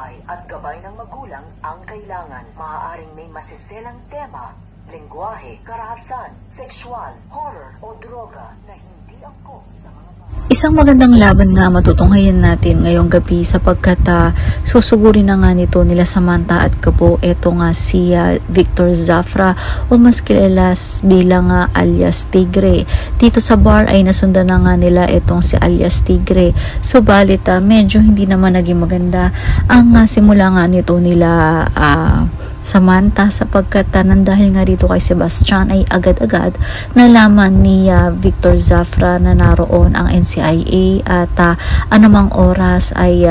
patnubay at gabay ng magulang ang kailangan. Maaaring may masiselang tema, lengguwahe, karahasan, sexual, horror o droga na hindi angkop sa mga Isang magandang laban nga matutunghayan natin ngayong gabi sapagkat susugurin na nga nito nila Samantha at Gabo. Eto nga si Victor Zafra o mas kilala bilang alias Tigre. Dito sa bar ay nasundan na nga nila etong si alias Tigre. Subalit medyo hindi naman naging maganda ang simula nga nito nila Samantha sapagkat dahil nga dito kay Sebastian ay agad-agad nalaman ni Victor Zafra na naroon ang NCIA at anumang oras ay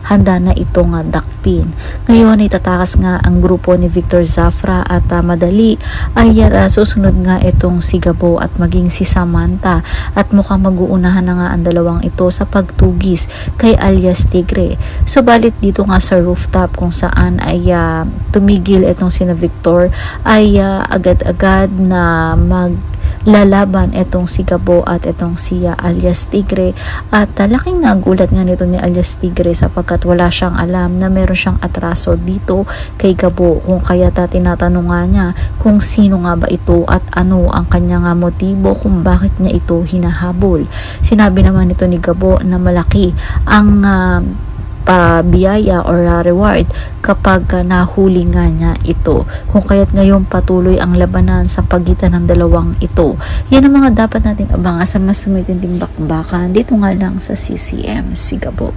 handa na itong dakpin. Ngayon ay tatakas nga ang grupo ni Victor Zafra at madali ay susunod nga itong si Gabo at maging si Samantha at mukhang mag-uunahan na nga ang dalawang ito sa pagtugis kay alias Tigre. Subalit dito nga sa rooftop kung saan ay tumigil etong sina Victor ay agad-agad na maglalaban etong si Gabo at etong si alias Tigre at laking gulat nga nito ni alias Tigre sapagkat wala siyang alam na meron siyang atraso dito kay Gabo kung kaya tinatanong nga niya kung sino nga ba ito at ano ang kanyang motibo kung bakit niya ito hinahabol. Sinabi naman nito ni Gabo na malaki ang pabiyaya or reward kapag nahuli nga niya ito. Kung kaya't ngayon patuloy ang labanan sa pagitan ng dalawang ito. Yan ang mga dapat nating abangan sa mas sumitinding bakbakan dito nga lang sa CCM si Gabo.